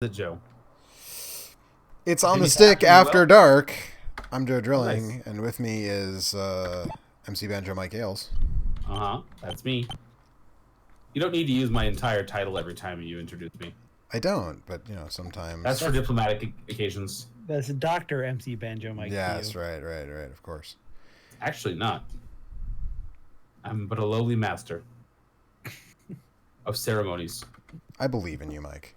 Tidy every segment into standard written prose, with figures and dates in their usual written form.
The Joe. It's on Did the he stick sound after well? dark. I'm Joe Drilling, Nice. and with me is MC Banjo Mike Ailes. That's me. You don't need to use my entire title every time you introduce me. I don't, but That's sometimes. for diplomatic occasions. That's Dr. MC Banjo Mike Yes, to you. right, of course. Actually, not. I'm but a lowly master of ceremonies. I believe in you, Mike.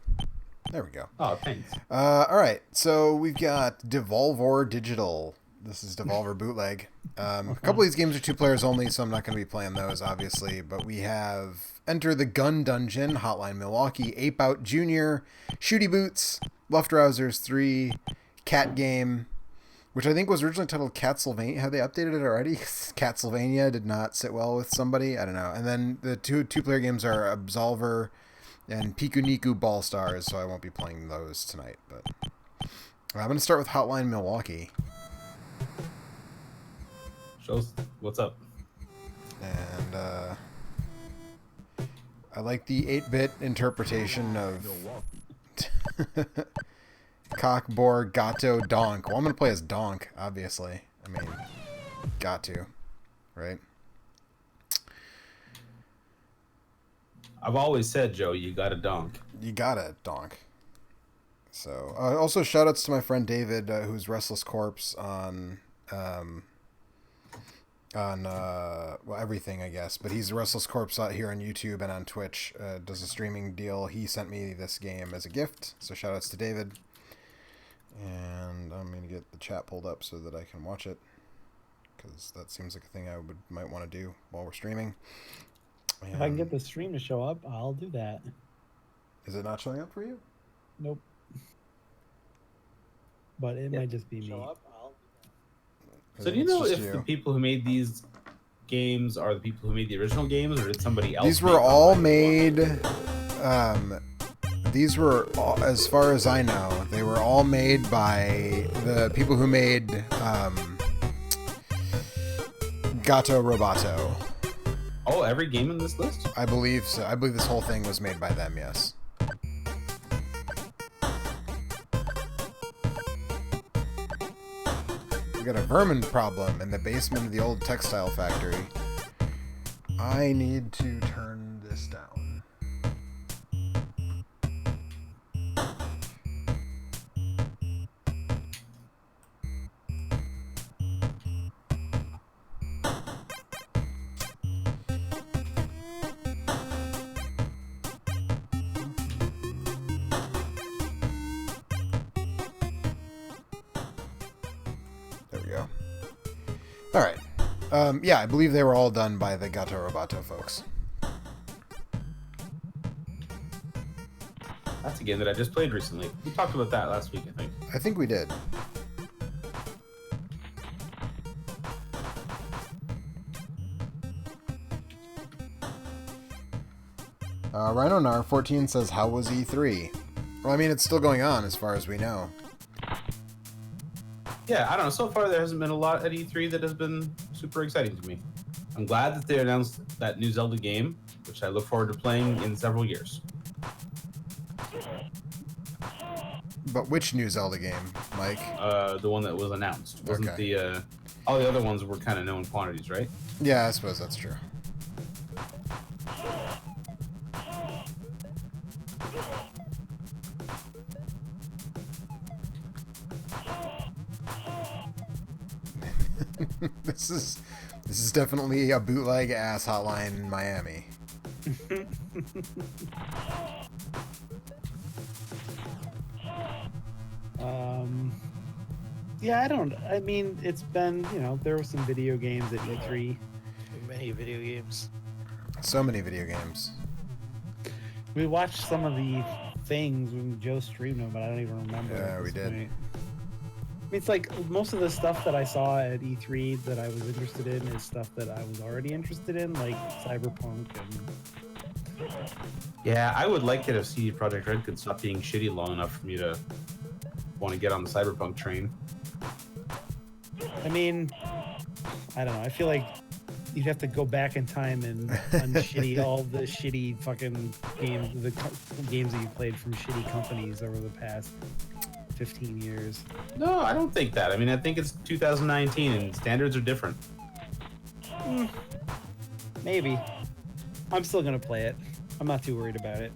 There we go. Oh, thanks. All right, so we've got Devolver Digital. This is Devolver Bootleg. A couple of these games are 2 players only, so I'm not going to be playing those, obviously. But we have Enter the Gun Dungeon, Hotline Milwaukee, Ape Out Jr., Shooty Boots, Luftrausers 3, Cat Game, which I think was originally titled Catsylvania. Have they updated it already? Catsylvania did not sit well with somebody. I don't know. And then the two-player games are Absolver and Piku Niku Ball Stars, so I won't be playing those tonight. But I'm going to start with Hotline Milwaukee. Shows what's up. And I like the 8-bit interpretation of Cock, Boar, Gato, Donk. Well, I'm going to play as Donk, obviously. I mean, got to, right? I've always said, Joe, you got a donk. You got it, Donk. So, also shout-outs to my friend David, who's Restless Corpse on everything, I guess, but he's Restless Corpse out here on YouTube and on Twitch, does a streaming deal. He sent me this game as a gift, so shout outs to David. And I'm going to get the chat pulled up so that I can watch it, because that seems like a thing I might want to do while we're streaming. And If I can get the stream to show up, I'll do that. is it not showing up for you? Nope. But it might just be me. So do you know if the people who made these games are the people who made the original games, or did somebody else? These were all made. These were, as far as I know, they were all made by the people who made Gato Roboto. Oh, every game in this list? I believe so. I believe this whole thing was made by them. Yes. We got a vermin problem in the basement of the old textile factory. I need to turn this down. There we go. All right. Yeah, I believe they were all done by the Gato Roboto folks. That's a game that I just played recently. We talked about that last week, I think. I think we did. Rhino14 says, how was E3? Well, I mean, it's still going on as far as we know. Yeah, I don't know. So far, there hasn't been a lot at E3 that has been super exciting to me. I'm glad that they announced that new Zelda game, which I look forward to playing in several years. But which new Zelda game, Mike? The one that was announced. Wasn't Okay. the all the other ones were kind of known quantities, right? Yeah, I suppose that's true. This is definitely a bootleg ass hotline in Miami. Yeah, I mean, it's been, there were some video games at E3. Too many video games. So many video games. We watched some of the things when Joe streamed them, but I don't even remember. Yeah, at we this did. point. I mean, it's like most of the stuff that I saw at E3 that I was interested in is stuff that I was already interested in, like Cyberpunk and... Yeah, I would like it if CD Projekt Red could stop being shitty long enough for me to want to get on the Cyberpunk train. I mean, I don't know. I feel like you'd have to go back in time and unshitty all the shitty fucking games, games that you played from shitty companies over the past 15 years. No, I don't think that. I mean, I think it's 2019 and standards are different. Maybe. I'm still gonna play it. I'm not too worried about it.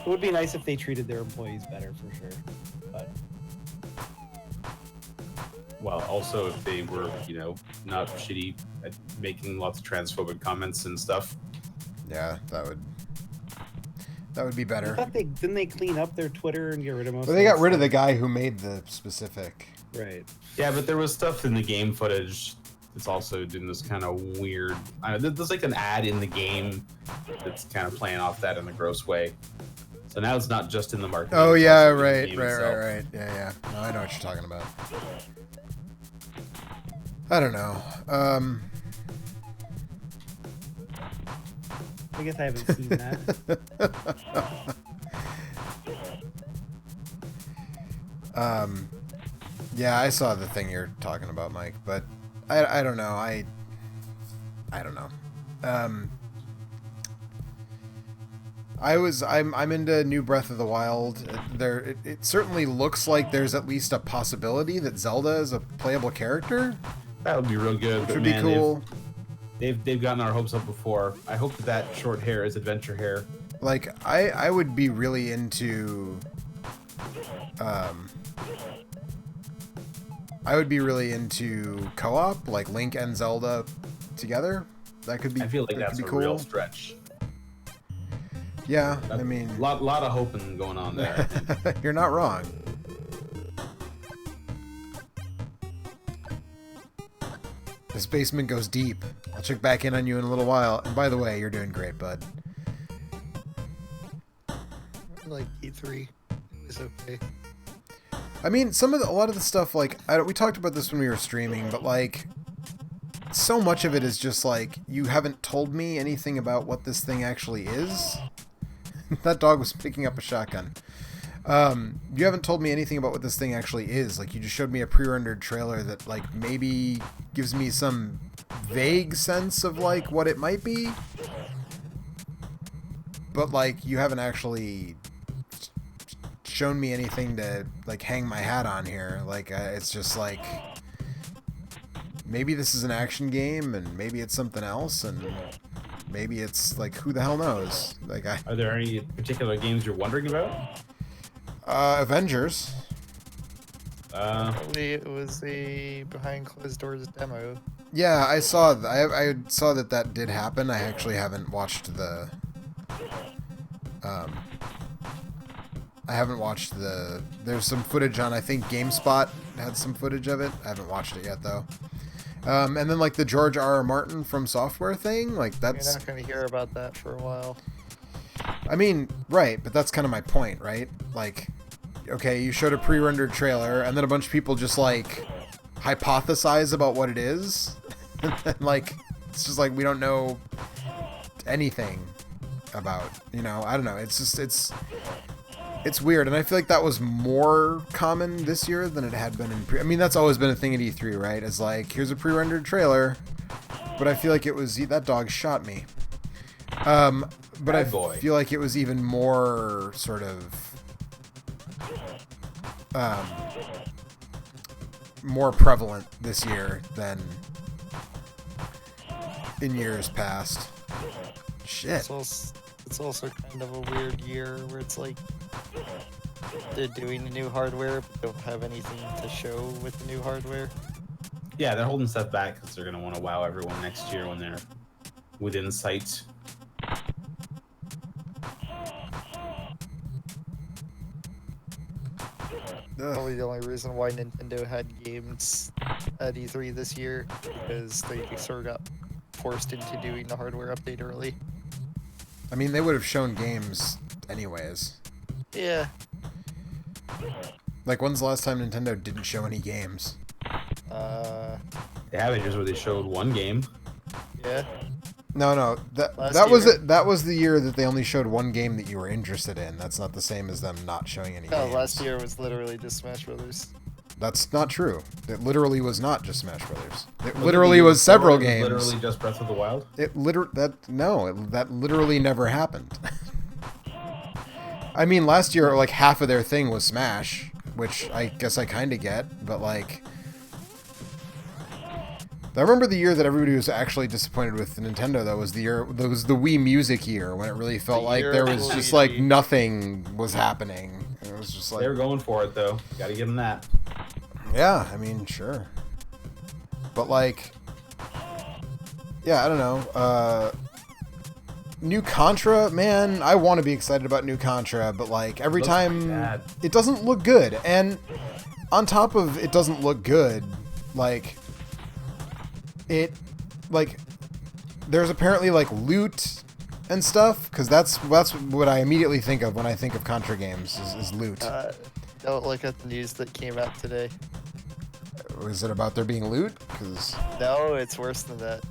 It would be nice if they treated their employees better, for sure. But Well, also if they were, not shitty at making lots of transphobic comments and stuff. Yeah, that would be I better. thought didn't they clean up their Twitter and get rid of most? Well, they got rid of the guy who made the specific. Right. Yeah, but there was stuff in the game footage that's also doing this kind of weird. There's like an ad in the game that's kind of playing off that in a gross way. So now it's not just in the market. Oh yeah, right. Yeah. No, I know what you're talking about. I don't know. I guess I haven't seen that. Yeah, I saw the thing you're talking about, Mike, but I don't know. I don't know. I'm into New Breath of the Wild. It certainly looks like there's at least a possibility that Zelda is a playable character. That would be real good. Which But would man, be cool. They've gotten our hopes up before. I hope that short hair is adventure hair. Like I would be really into co-op, like Link and Zelda together. That could be. I feel like that that's could a be cool. real stretch. Yeah, I mean, lot of hoping going on there. I think. you're not wrong. This basement goes deep. I'll check back in on you in a little while. And by the way, you're doing great, bud. Like E3 is okay. I mean, a lot of the stuff, like, we talked about this when we were streaming, but, like, so much of it is just, like, you haven't told me anything about what this thing actually is. That dog was picking up a shotgun. You haven't told me anything about what this thing actually is. Like, you just showed me a pre-rendered trailer that, like, maybe gives me some vague sense of, like, what it might be. But, like, you haven't actually shown me anything to, like, hang my hat on here. Like, it's just, like, maybe this is an action game, and maybe it's something else, and maybe it's, like, who the hell knows? Like, Are there any particular games you're wondering about? Avengers. Probably it was a behind closed doors demo. Yeah, I saw. I saw that did happen. I actually haven't watched the. I haven't watched the. There's some footage on. I think GameSpot had some footage of it. I haven't watched it yet though. And then like the George R. R. Martin from Software thing, like that's. You're not going to hear about that for a while. I mean, right, but that's kind of my point, right? Like, okay, you showed a pre-rendered trailer, and then a bunch of people just like hypothesize about what it is, and like it's just like we don't know anything about, I don't know. It's just it's weird, and I feel like that was more common this year than it had been in. I mean, that's always been a thing at E3, right? It's like here's a pre-rendered trailer, but I feel like it was that dog shot me. But I feel like it was even more sort of more prevalent this year than in years past. Shit. It's also kind of a weird year where it's like they're doing the new hardware but don't have anything to show with the new hardware. Yeah, they're holding stuff back because they're going to want to wow everyone next year when they're within sight. Probably the only reason why Nintendo had games at E3 this year, because they sort of got forced into doing the hardware update early. I mean, they would have shown games anyways. Yeah. Like, when's the last time Nintendo didn't show any games? They have years where they showed one game. Yeah. No, that was it. That was the year that they only showed one game that you were interested in. That's not the same as them not showing any games. Last year was literally just Smash Brothers. That's not true. It literally was not just Smash Brothers. It Wasn't literally the was several story games. Literally just Breath of the Wild. That literally never happened. I mean, last year, like, half of their thing was Smash, which I guess I kind of get, but, like... I remember the year that everybody was actually disappointed with Nintendo, though, was the Wii Music year, when it really felt The like year there of was just, Luigi. like, nothing was happening. It was just like... They were going for it though. Got to give them that. Yeah, I mean, sure. But, like... Yeah, I don't know. New Contra, man, I want to be excited about New Contra, but, like, every Looks time bad. it doesn't look good. And on top of it doesn't look good, like, there's apparently, like, loot and stuff, because that's what I immediately think of when I think of Contra games, is loot. Don't look at the news that came out today. Is it about there being loot? Because No, it's worse than that.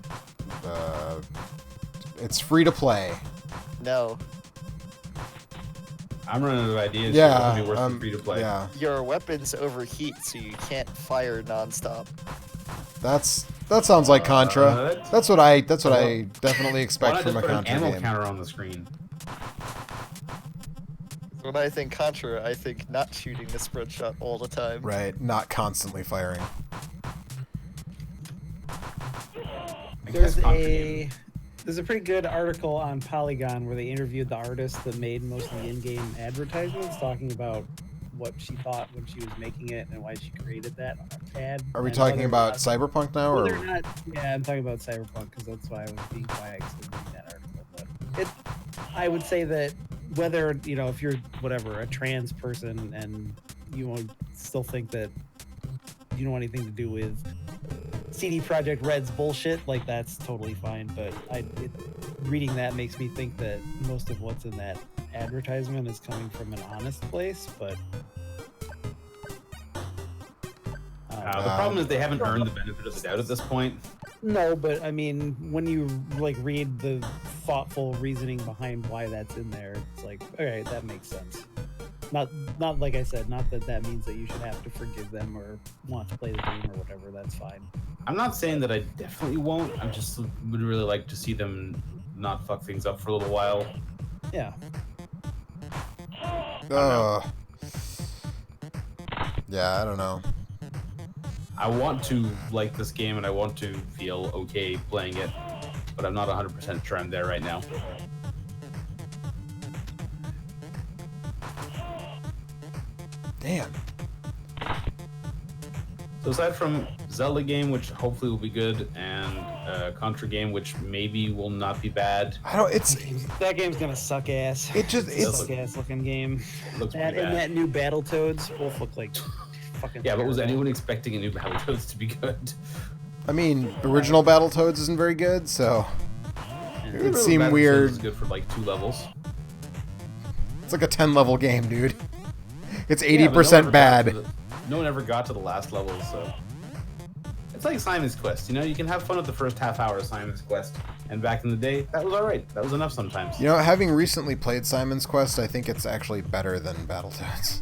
it's free to play. No, I'm running out of ideas. Yeah, It'll be worse than free to play. yeah. your weapons overheat, so you can't fire nonstop. That sounds like Contra. What? That's what I definitely Why expect not from just a put an Contra ammo game. counter on the screen? When I think Contra, I think not shooting the spread shot all the time. Right, not constantly firing. I guess Contra game. There's a pretty good article on Polygon where they interviewed the artist that made most of the in-game advertisements, talking about what she thought when she was making it and why she created that ad. Are we and talking whether or about not- Cyberpunk now, whether or or not, yeah, I'm talking about Cyberpunk because that's why I was being quiet because I was reading that article. But I would say that whether, you know, if you're whatever, a trans person and you won't still think that you don't want anything to do with CD Projekt Red's bullshit, like, that's totally fine. But reading that makes me think that most of what's in that advertisement is coming from an honest place. But The problem is they haven't earned the benefit of the doubt at this point. no, but I mean, when you like read the thoughtful reasoning behind why that's in there, it's like, all right, that makes sense. Not like I said, not that that means that you should have to forgive them or want to play the game or whatever. That's fine. I'm not saying that I definitely won't. I just would really like to see them not fuck things up for a little while. Yeah. Yeah, I don't know. I want to like this game and I want to feel okay playing it, but I'm not 100% sure I'm there right now. Damn. So aside from Zelda game, which hopefully will be good, and Contra game, which maybe will not be bad, I don't. It's That game's gonna suck ass. it just It's a it's suck ass looking game. it looks That pretty and bad. that new Battletoads both look like fucking. Yeah, but was terrible. anyone expecting a new Battletoads to be good? I mean, original Battletoads isn't very good, so Yeah. it would Battletoads seem weird. is good for like 2 levels. It's like a 10-level game, dude. It's Yeah, but 80% bad. No one ever got to the last level, so it's like Simon's Quest. You know, you can have fun with the first half hour of Simon's Quest, and back in the day, that was all right. That was enough sometimes. You know, having recently played Simon's Quest, I think it's actually better than Battletoads.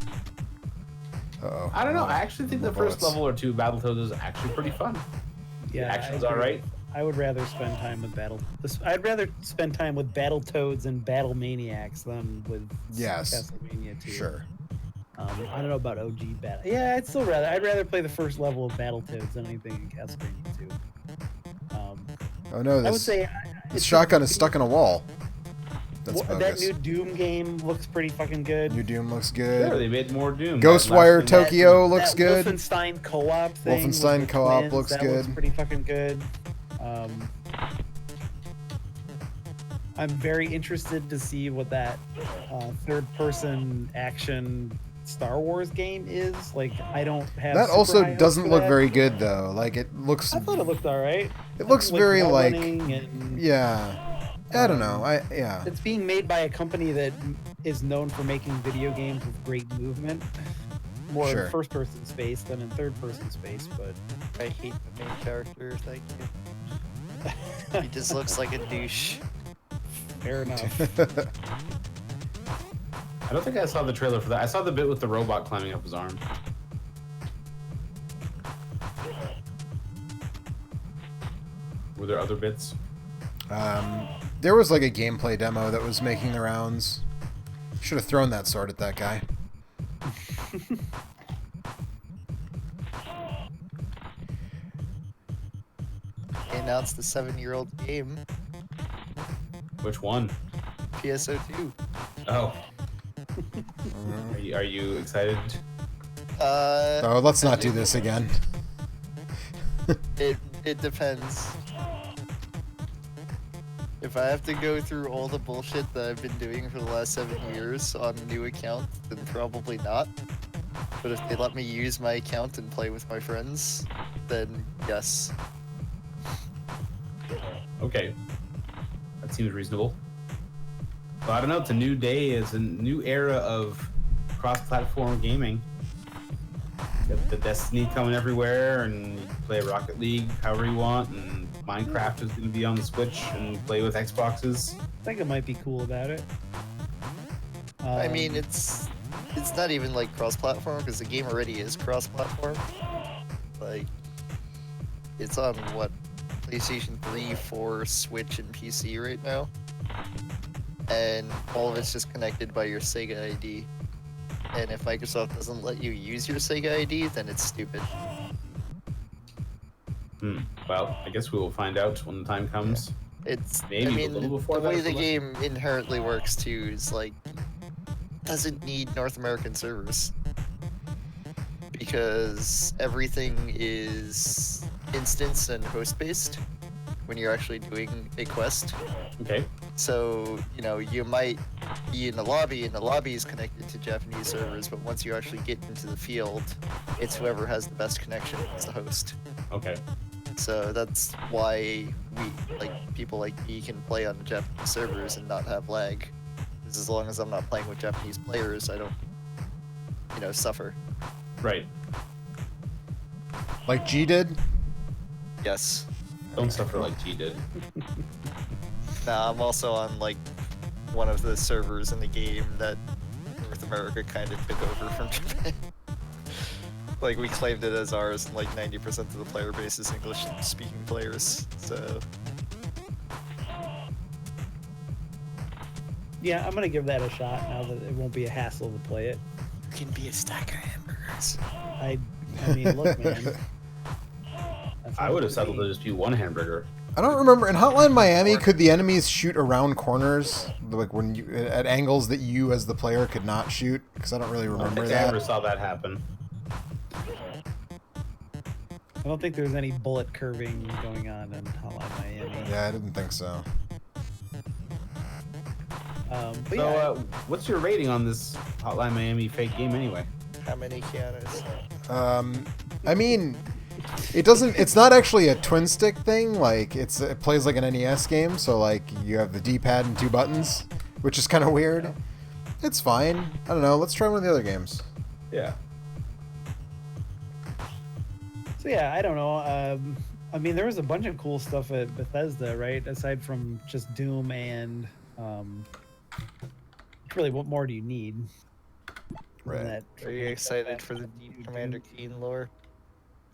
Uh-oh. I don't know. I actually think the More first bullets. level or 2 of Battletoads is actually pretty fun. Yeah, The action's I all agree. right. I would rather spend time with I'd rather spend time with Battletoads and Battle Maniacs than with Yes. Castlevania 2. Sure. I don't know about OG Battle. Yeah, I'd rather play the first level of Battletoads than anything in Castlevania 2. Oh no, I would this, say this shotgun is stuck in a wall. That's that bogus. new Doom game looks pretty fucking good. New Doom looks Sure, good. they made more Doom. Ghostwire That last thing- Tokyo looks that good. Wolfenstein co-op thing. with Wolfenstein the co-op twins, looks that good. Looks pretty fucking good. I'm very interested to see what that third-person action Star Wars game is. Like, I don't have. That super also high hopes doesn't for look that. very good though. Like it looks. I thought it looked all right. It looks With very wall like. running and, Yeah. I don't know. Yeah. It's being made by a company that is known for making video games with great movement. More Sure. in first-person space than in third-person space, but I hate the main character. Thank you. He just looks like a douche. fair enough. I don't think I saw the trailer for that. I saw the bit with the robot climbing up his arm. Were there other bits? There was like a gameplay demo that was making the rounds. Should have thrown that sword at that guy. They announced the 7-year-old game, Which one? PSO2. Oh. Are you excited? Oh, let's not do this again. It depends. If I have to go through all the bullshit that I've been doing for the last 7 years on a new account, then probably not. But if they let me use my account and play with my friends, then yes. Okay. That seems reasonable. But I don't know, it's a new day, it's a new era of cross-platform gaming. Got the Destiny coming everywhere, and you can play Rocket League however you want, and Minecraft is going to be on the Switch and play with Xboxes. I think it might be cool about it. I mean, it's not even like cross-platform because the game already is cross-platform. Like, it's on what, PlayStation 3, 4, Switch, and PC right now, and all of it's just connected by your Sega ID. And if Microsoft doesn't let you use your Sega ID, then it's stupid. Well, I guess we will find out when the time comes. It's Maybe I a mean, little before the way that, the but- game inherently works too is like doesn't need North American servers because everything is instance and host based when you're actually doing a quest. Okay. So, you know, you might be in the lobby and the lobby is connected to Japanese servers, but once you actually get into the field, it's whoever has the best connection as the host. Okay. So that's why people like me can play on the Japanese servers and not have lag. Because as long as I'm not playing with Japanese players, I don't, suffer. Right. Like G did? Yes. Don't suffer like G did. Nah, I'm also on like one of the servers in the game that North America kind of took over from Japan. Like, we claimed it as ours, and like 90% of the player base is English-speaking players, so... Yeah, I'm gonna give that a shot now that it won't be a hassle to play it. You can be a stack of hamburgers. I mean, look, man. That's I what would it have settled be. to just be one hamburger. I don't remember. In Hotline Miami, could the enemies shoot around corners? Like when you at angles that you as the player could not shoot? Because I don't really I don't remember think I ever that. saw that happen. I don't think there's any bullet curving going on in Hotline Miami. Yeah, I didn't think so. But So, yeah, what's your rating on this Hotline Miami fake game anyway? How many Keanu's? I mean, it doesn't. It's not actually a twin stick thing. Like it plays like an NES game. So like you have the D-pad and 2 buttons, which is kind of weird. It's fine. I don't know. Let's try one of the other games. Yeah. so yeah, I don't know. I mean, there was a bunch of cool stuff at Bethesda, right? Aside from just Doom and really, what more do you need? than Right. that Are you excited for the Deep Commander Keen lore?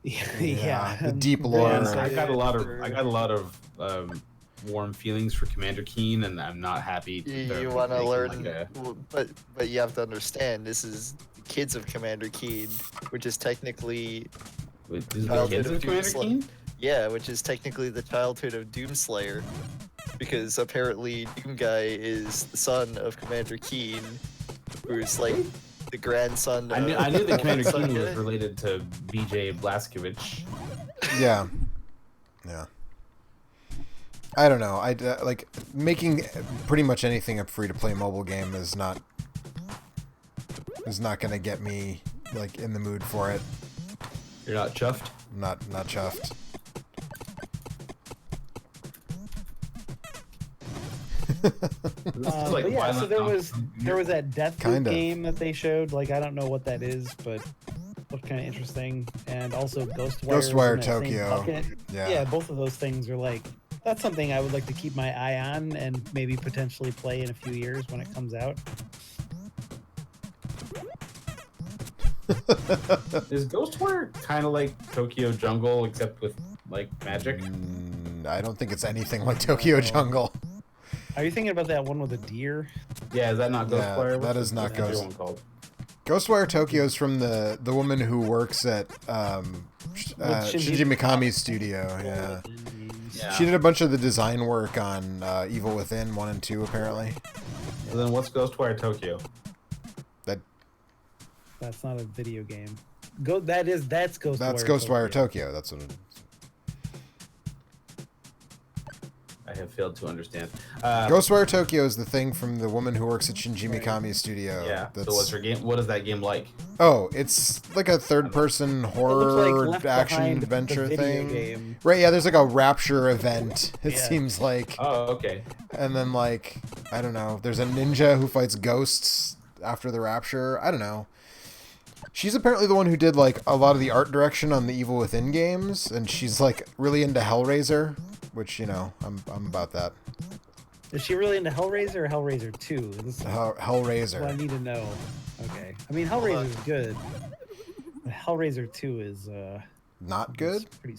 yeah, the I'm deep very lore. excited. I got a lot of warm feelings for Commander Keen, and I'm not happy. that You they're want to making, learn, like, a- but you have to understand this is the kids of Commander Keen, which is technically Wait, is the childhood kids of of Commander Doomslayer. Keen? Yeah, which is technically the childhood of Doomslayer, because apparently Doom Guy is the son of Commander Keen, who's like the grandson. I knew of that Commander son Keen guy. was related to BJ Blazkowicz. Yeah. Yeah. I don't know. I like making pretty much anything a free-to-play mobile game is not going to get me like in the mood for it. You're not chuffed? Not chuffed. This is like But yeah, so violent there was that Deathloop Kind of. game that they showed. Like, I don't know what that is, but looked kind of interesting. And also Ghostwire. Ghostwire in that same Tokyo. bucket. Yeah. Yeah, both of those things are like, that's something I would like to keep my eye on and maybe potentially play in a few years when it comes out. Is Ghostwire kind of like Tokyo Jungle except with like magic? No. I don't think it's anything like Tokyo Jungle. Are you thinking about that one with the deer? Yeah, is that not Yeah, Ghostwire? that is not what's the other Ghost. one called? Ghostwire Tokyo is from the woman who works at Shinji Mikami's studio. Yeah. Yeah. She did a bunch of the design work on Evil Within 1 and 2, apparently. So then what's Ghostwire Tokyo? That's not a video game. That's Ghostwire. That's Ghostwire Tokyo. That's what it is. I have failed to understand. Ghostwire Tokyo is the thing from the woman who works at Shinji Mikami's studio. Yeah. That's... So what's her game? What is that game like? Oh, it's like a third-person horror Left action Behind, adventure the video thing. game. Right? Yeah. There's like a rapture event. It Yeah. seems like. Oh, okay. And then like I don't know. There's a ninja who fights ghosts after the rapture. I don't know. She's apparently the one who did like a lot of the art direction on the Evil Within games, and she's like really into Hellraiser, which I'm about that. Is she really into Hellraiser or Hellraiser 2? This is Hellraiser. what I need to know. Okay. I mean, Hellraiser is good. But Hellraiser 2 is Not good. Pretty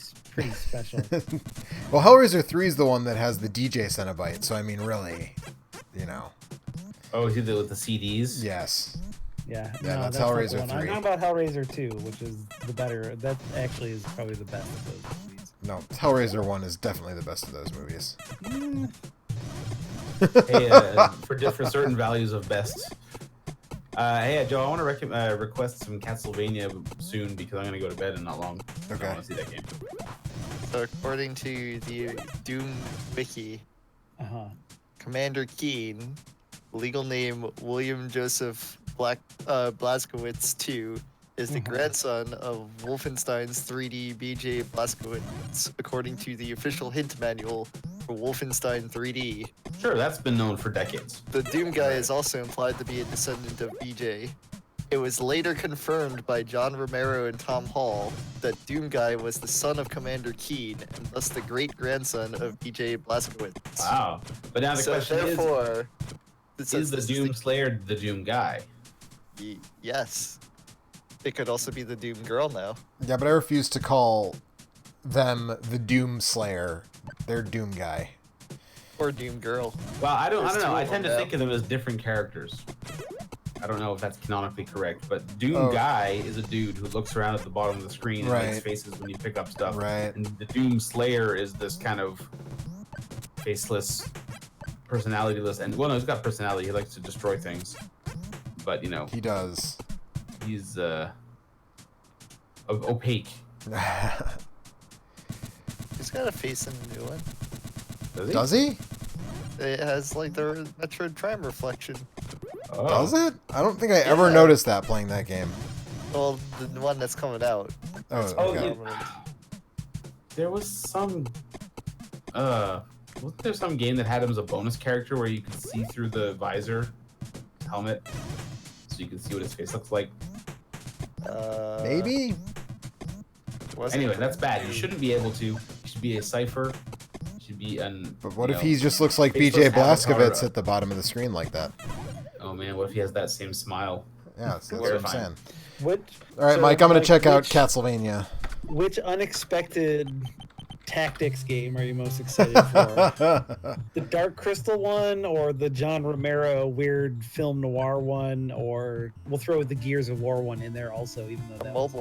special. Well, Hellraiser 3 is the one that has the DJ Cenobite, so I mean, really, Oh, he did it with the CDs? Yes. Yeah, Yeah, no, that's not the Hellraiser one. 3. I'm talking about Hellraiser 2, which is the better. That actually is probably the best of those movies. No, Hellraiser 1 is definitely the best of those movies. Hey, for certain values of best. Hey, Joe, I want to request some Castlevania soon because I'm going to go to bed in not long. Okay. I want to see that game. So according to the Doom Wiki, Commander Keen, legal name William Joseph Blazkowicz II, is the grandson of Wolfenstein's 3D BJ Blazkowicz, according to the official hint manual for Wolfenstein 3D. Sure, that's been known for decades. The Doom guy is also implied to be a descendant of BJ. It was later confirmed by John Romero and Tom Hall that Doom guy was the son of Commander Keen and thus the great-grandson of BJ Blazkowicz. Wow. But now the question therefore, is the Doom Slayer the Doom guy? Yes. It could also be the Doom girl now. Yeah, but I refuse to call them the Doom Slayer. They're Doom guy. Or Doom girl. Well, I don't There's know. two I of tend them to now. think of them as different characters. I don't know if that's canonically correct, but Doom guy is a dude who looks around at the bottom of the screen and makes faces when you pick up stuff. Right. And the Doom Slayer is this kind of faceless, personalityless, and well, no, he's got personality. He likes to destroy things, but He does. he's opaque. He's got a face in the new one. Does he? It has like the Metroid Prime reflection. Oh. Does it? I don't think I ever noticed that playing that game. Well, the one that's coming out. Oh, Oh, okay. yeah. There was some. Wasn't there some game that had him as a bonus character where you could see through the visor, helmet, so you could see what his face looks like? Maybe? Anyway, that's bad. You shouldn't be able to. You should be a cipher. You should be an. But what if he just looks like faceless BJ Blazkowicz avatar. at the bottom of the screen like that? Oh man, what if he has that same smile? Yeah, that's what I'm saying. What? All right, so, Mike, I'm going to check out which- Castlevania. Which unexpected tactics game are you most excited for? The Dark Crystal one, or the John Romero weird film noir one, or we'll throw the Gears of War one in there also, even though that was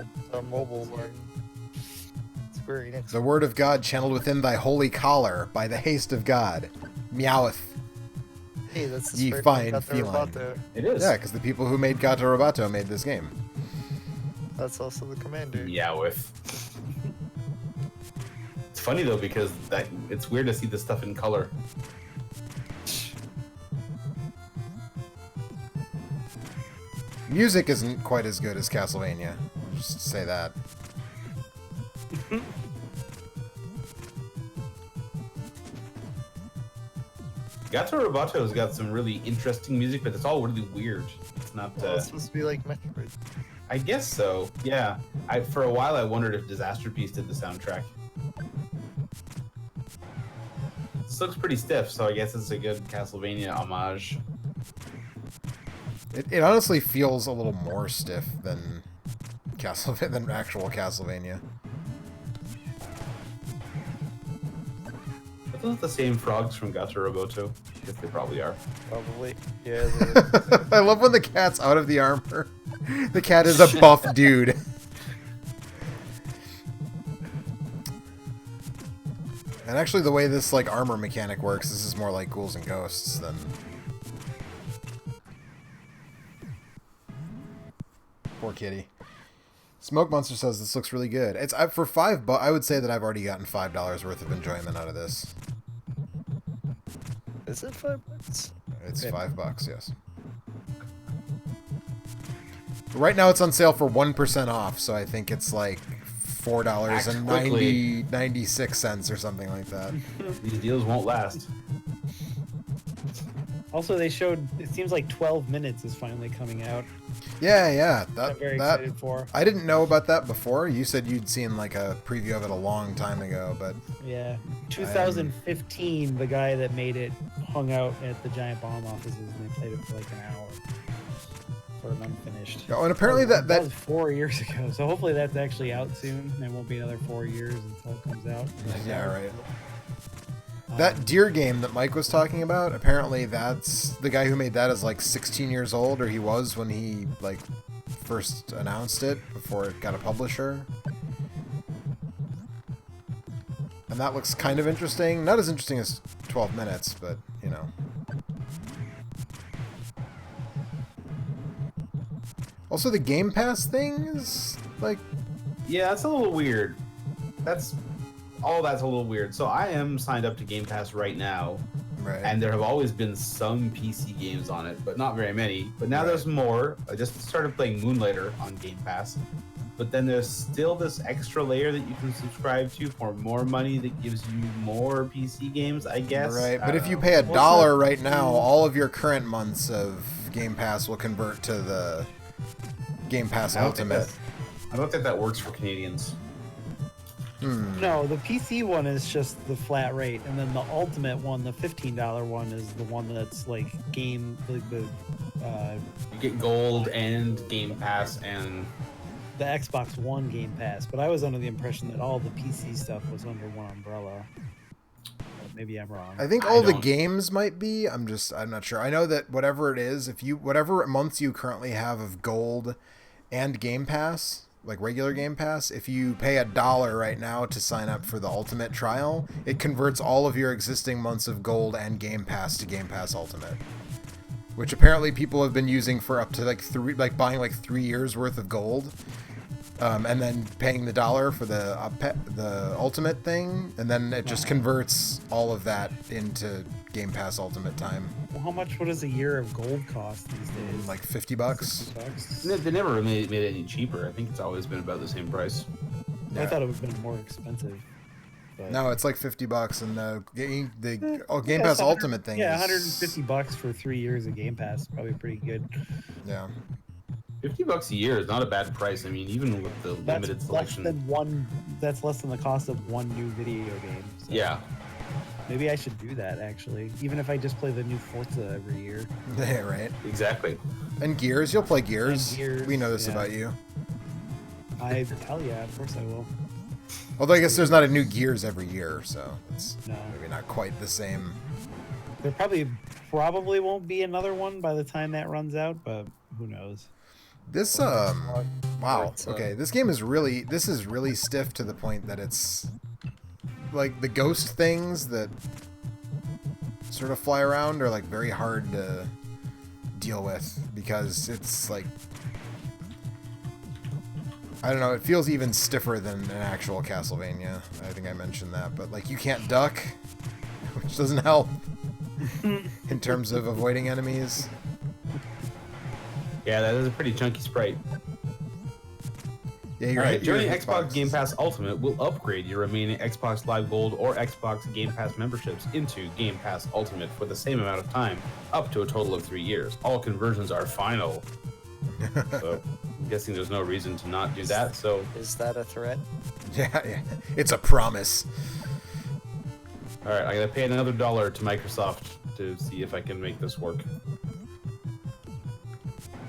mobile one. Square Enix. The word of God channeled within thy holy collar by the haste of God. Meoweth. Hey, that's the Ye Square fine Enix feline. Roboto. It is. Yeah, because the people who made Gato Roboto made this game. That's also the commander. Yeah, with. It's funny though because it's weird to see this stuff in color. Music isn't quite as good as Castlevania. I'll just say that. Gato Robato's got some really interesting music, but it's all really weird. It's not. Well, it's supposed to be like Metroid. I guess so. Yeah. For a while I wondered if Disaster Piece did the soundtrack. This looks pretty stiff, so I guess it's a good Castlevania homage. It honestly feels a little more stiff than actual Castlevania. Are those the same frogs from Gato Roboto? I guess they probably are. Probably. Yeah. I love when the cat's out of the armor. The cat is a buff dude. And actually, the way this like armor mechanic works, this is more like Ghouls and Ghosts than. Poor kitty. Smoke Monster says this looks really good. It's for $5. I would say that I've already gotten $5 worth of enjoyment out of this. Is it $5? It's $5, yes. Right now it's on sale for 1% off, so I think it's like $4.96 or something like that. These deals won't last. Also, they showed, it seems like 12 minutes is finally coming out. Yeah. I'm very excited for. I didn't know about that before. You said you'd seen like a preview of it a long time ago, but Yeah. 2015, the guy that made it hung out at the Giant Bomb offices and they played it for like an hour. Sort of unfinished. oh, and apparently that was 4 years ago, so hopefully that's actually out soon. And it won't be another 4 years until it comes out. yeah, right. That deer game that Mike was talking about, apparently that's the guy who made that is like 16 years old, or he was when he like first announced it before it got a publisher. And that looks kind of interesting. Not as interesting as 12 minutes, but you know. Also, the Game Pass thing is like, Yeah, that's a little weird. That's a little weird. So I am signed up to Game Pass right now, right? and there have always been some PC games on it, but not very many. But now Right. there's more. I just started playing Moonlighter on Game Pass, but then there's still this extra layer that you can subscribe to for more money that gives you more PC games, I guess. Right, I but don't if you know. pay What's $1 that? right now, all of your current months of Game Pass will convert to the Game Pass I don't think Ultimate. I don't think that works for Canadians. No, the PC one is just the flat rate, and then the Ultimate one, the $15 one, is the one that's like game, like the You get gold and Game Pass and Xbox One Game Pass. But I was under the impression that all the PC stuff was under one umbrella. But maybe I'm wrong. I think I all the don't- games might be. I'm not sure. I know that whatever it is, whatever months you currently have of Gold and Game Pass, like regular Game Pass, if you pay $1 right now to sign up for the Ultimate trial, it converts all of your existing months of Gold and Game Pass to Game Pass Ultimate, which apparently people have been using for up to like buying like 3 years worth of Gold, and then paying the $1 for the Ultimate thing, and then it just converts all of that into Game Pass Ultimate time, Well, how much does a year of gold cost these days? like $50. $50? they never made it any cheaper. I think it's always been about the same price. I thought it would have been more expensive. But No, it's like $50, and the Game yeah, Pass it's Ultimate thing. Yeah, is, $150 for 3 years of Game Pass, probably pretty good. Yeah. $50 a year is not a bad price. I mean, even with the limited selection. That's less than the cost of one new video game. So Yeah. maybe I should do that actually, even if I just play the new Forza every year. Yeah, right. Exactly. And Gears, you'll play Gears. And Gears, We know this yeah. about you. Hell yeah, of course I will. Although I guess there's not a new Gears every year, so it's No. maybe not quite the same. There probably won't be another one by the time that runs out, but who knows? This wow. It's, Okay, this game is really stiff to the point that it's like the ghost things that sort of fly around are like very hard to deal with, because it's like, I don't know, it feels even stiffer than an actual Castlevania. I think I mentioned that, but like you can't duck, which doesn't help in terms of avoiding enemies. Yeah, that is a pretty chunky sprite. Yeah, you're All right, your joining hitboxes. Xbox Game Pass Ultimate will upgrade your remaining Xbox Live Gold or Xbox Game Pass memberships into Game Pass Ultimate for the same amount of time, up to a total of 3 years. All conversions are final. So I'm guessing there's no reason to not do that. So Is that a threat? Yeah, it's a promise. all right, I gotta pay another $1 to Microsoft to see if I can make this work.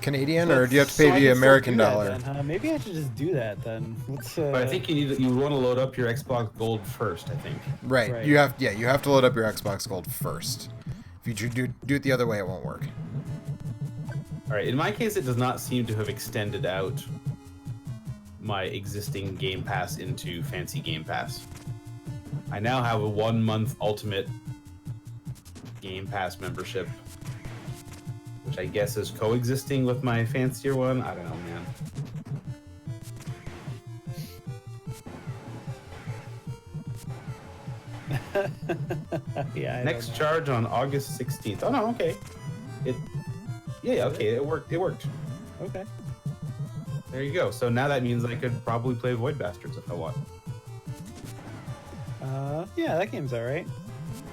Canadian, or do you have to pay So I the can still American do that dollar? then, huh? Maybe I should just do that then. Let's, But I think you want to load up your Xbox Gold first. I think. Right. Right. You have to load up your Xbox Gold first. If you do it the other way, it won't work. All right. In my case, it does not seem to have extended out my existing Game Pass into Fancy Game Pass. I now have a 1 month Ultimate Game Pass membership, which I guess is coexisting with my fancier one. I don't know, man. yeah. Next charge on August 16th. Oh no, okay. Yeah, okay, it worked. Okay. There you go. So now that means I could probably play Void Bastards if I want. Yeah, that game's alright.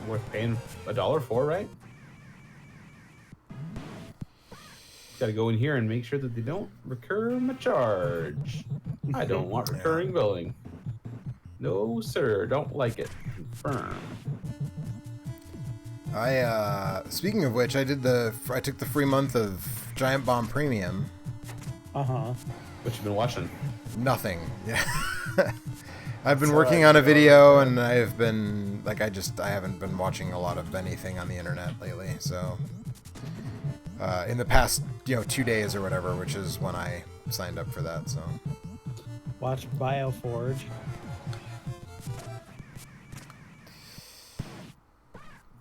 Worth paying $1 for, right? Gotta go in here and make sure that they don't recur my charge. I don't want recurring billing. No, sir. Don't like it. Confirm. Speaking of which, I took the free month of Giant Bomb Premium. Uh-huh. What you been watching? Nothing. Yeah. I've been So working I on a go- video, and I've been I haven't been watching a lot of anything on the internet lately. So, in the past 2 days or whatever, which is when I signed up for that. So, Watch Bioforge.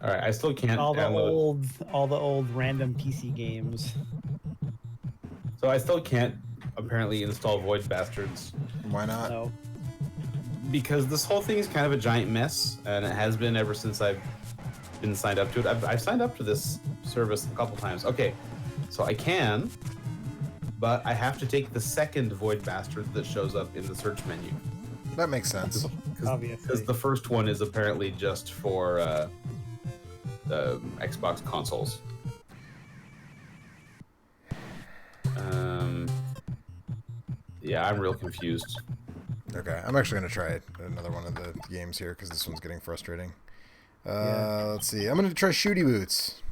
All right, I still can't All the download. old random PC games. So I still can't apparently install Void Bastards why not? No. because this whole thing is kind of a giant mess, and it has been ever since I've been signed up to it. I've signed up to this service a couple times. Okay, so I can, but I have to take the second Void Bastard that shows up in the search menu. That makes sense. Obviously. Because the first one is apparently just for the Xbox consoles. Yeah, I'm real confused. Okay, I'm actually gonna try another one of the games here because this one's getting frustrating. Yeah. Let's see. I'm gonna try Shooty Boots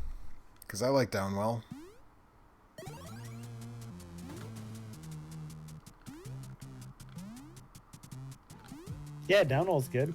because I like Downwell. Yeah, Downwell's good.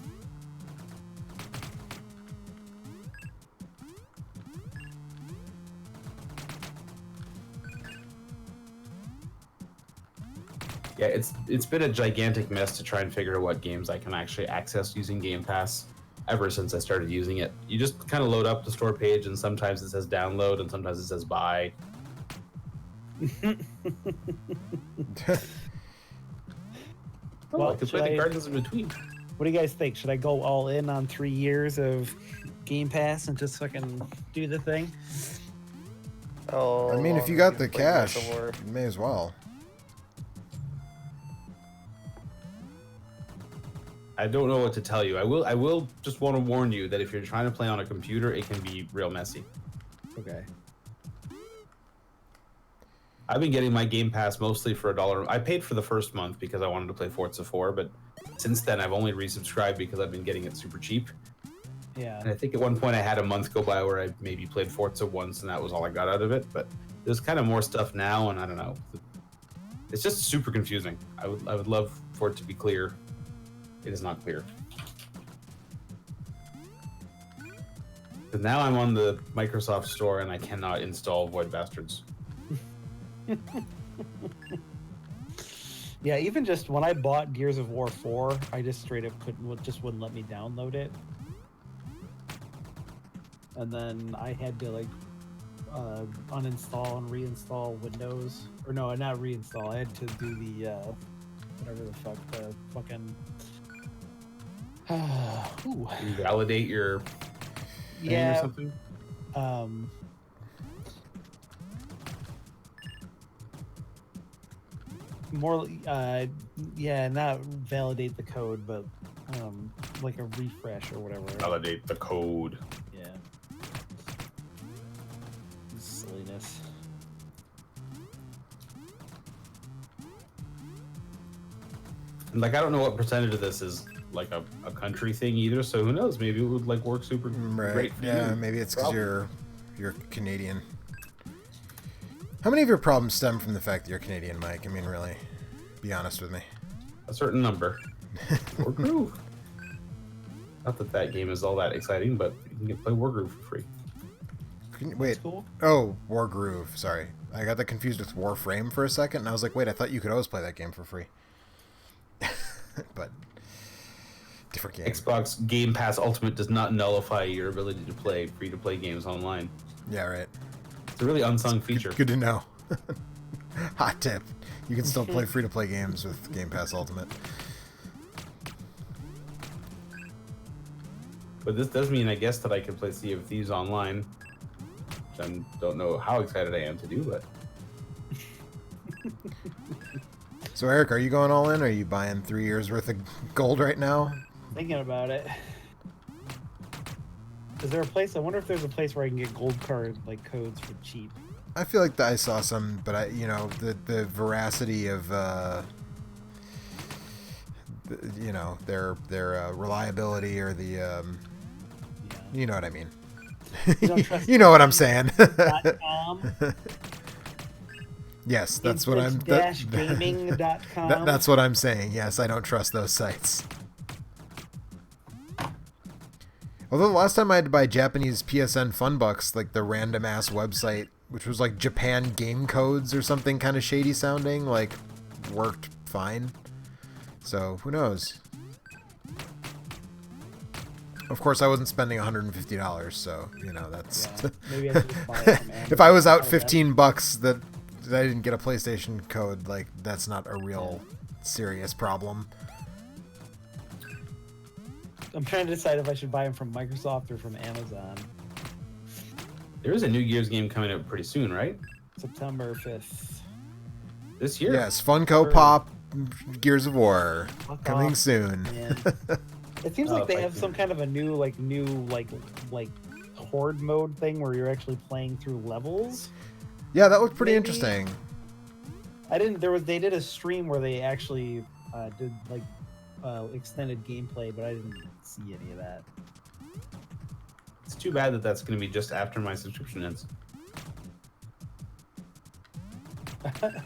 Yeah, it's been a gigantic mess to try and figure out what games I can actually access using Game Pass ever since I started using it. You just kind of load up the store page, and sometimes it says download, and sometimes it says buy. Well, I could should play the I- gardens in between. What do you guys think? Should I go all in on 3 years of Game Pass and just fucking do the thing? Oh, I mean, if you got the cash, you may as well. I don't know what to tell you. I will just want to warn you that if you're trying to play on a computer, it can be real messy. Okay. I've been getting my Game Pass mostly for $1. I paid for the first month because I wanted to play Forza 4, but since then I've only resubscribed because I've been getting it super cheap. Yeah. And I think at one point I had a month go by where I maybe played Forza once and that was all I got out of it. But there's kind of more stuff now, and I don't know. It's just super confusing. I would love for it to be clear. It is not clear. But now I'm on the Microsoft Store and I cannot install Void Bastards. Yeah, even just when I bought Gears of War 4, I just straight up wouldn't let me download it. And then I had to uninstall and reinstall Windows. Or no, not reinstall. I had to do the whatever the fuck, the fucking ooh. Validate your thing or Yeah. something. More yeah, not validate the code, but like a refresh or whatever. Validate the code. Yeah. Silliness. And I don't know what percentage of this is like a country thing either, so who knows? Maybe it would work super Right. great for Yeah, you. maybe it's because Probably. you're Canadian. How many of your problems stem from the fact that you're Canadian, Mike? I mean, really, be honest with me. A certain number. War Groove. Not that that game is all that exciting, but you can play War Groove for free. Wait. Cool. Oh, War Groove. Sorry. I got that confused with Warframe for a second, and I was like, wait, I thought you could always play that game for free. But different game. Xbox Game Pass Ultimate does not nullify your ability to play free-to-play games online. Yeah, right. It's a really unsung feature. Good to know. Hot tip. You can still play free-to-play games with Game Pass Ultimate. But this does mean, I guess, that I can play Sea of Thieves online. Which I don't know how excited I am to do, but... So, Eric, are you going all in, or are you buying 3 years worth of gold right now? Thinking about it. Is there a place? I wonder if there's a place where I can get gold card like codes for cheap. I feel like I saw some, but the veracity of their reliability or the you know what I mean. You don't trust You know what I'm saying. .com, Yes, that's what I'm. gaming.com. That's what I'm saying. Yes, I don't trust those sites. Although the last time I had to buy Japanese PSN Funbucks, like the random ass website, which was like Japan Game Codes or something kind of shady sounding, like worked fine. So who knows? Of course, I wasn't spending $150, so that's. Yeah, maybe I should just buy it from Amazon. If I was out $15 that I didn't get a PlayStation code, like that's not a real serious problem. I'm trying to decide if I should buy them from Microsoft or from Amazon. There is a new Gears game coming out pretty soon, right? September 5th. This year? Yes, Funko Pop, Gears of War, Fuck coming off, soon. man. It seems like they have some kind of a new horde mode thing where you're actually playing through levels. Yeah, that looked pretty Maybe. interesting. They did a stream where they actually did extended gameplay, but I didn't see any of that. It's too bad that that's going to be just after my subscription ends.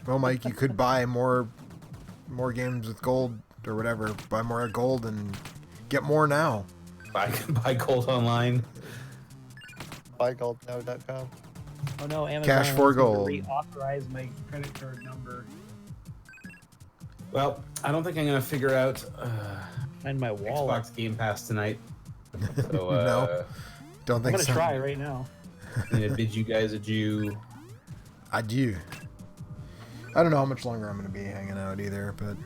Well, Mike, you could buy more games with gold or whatever. Buy more gold and get more now. Buy gold online. Buygoldnow.com. Oh no, Amazon Cash for wants me to gold. reauthorize my credit card number. Well, I don't think I'm going to figure out Find my wallet. Xbox Game Pass tonight. So, No. Don't I'm think gonna so. try right now. I'm going to bid you guys adieu. Adieu. I don't know how much longer I'm going to be hanging out either, but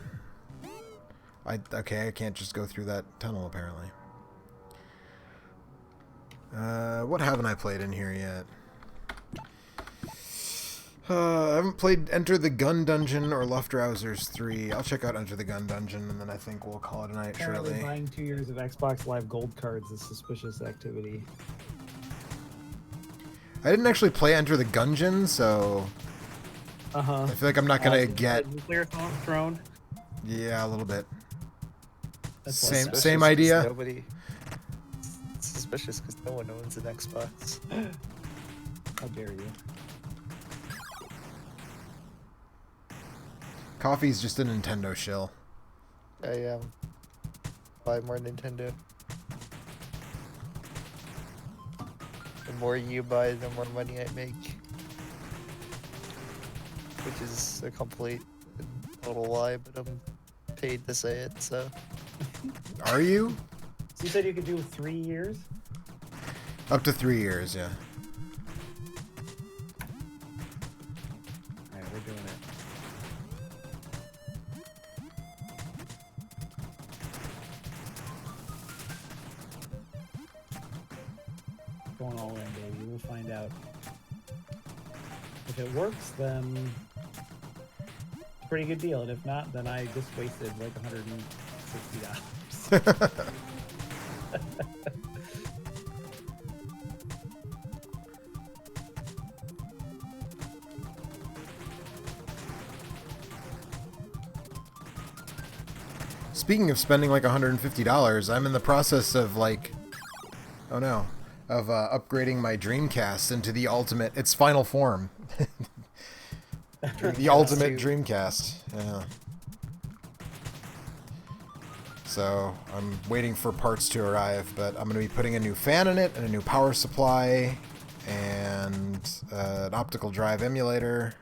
I can't just go through that tunnel apparently. What haven't I played in here yet? I haven't played Enter the Gun Dungeon or Luftrausers 3. I'll check out Enter the Gun Dungeon, and then I think we'll call it a night Apparently shortly. buying 2 years of Xbox Live Gold cards is suspicious activity. I didn't actually play Enter the Gungeon, so Uh-huh. I feel like I'm not going to get... Nuclear Throne? Yeah, a little bit. That's Same- like same Suspicious 'cause idea? Nobody. It's suspicious because no one owns an Xbox. How dare you? Coffee's just a Nintendo shill. I buy more Nintendo. The more you buy, the more money I make. Which is a complete and total lie, but I'm paid to say it, so. Are you? So you said you could do 3 years? Up to 3 years, yeah. Alright, we're doing it. Going all in, baby. We'll find out. If it works, then it's a pretty good deal. And if not, then I just wasted like $160. Speaking of spending like $150, I'm in the process of upgrading my Dreamcast into the ultimate, its final form. The ultimate Dreamcast. Yeah. So I'm waiting for parts to arrive, but I'm going to be putting a new fan in it and a new power supply and an optical drive emulator,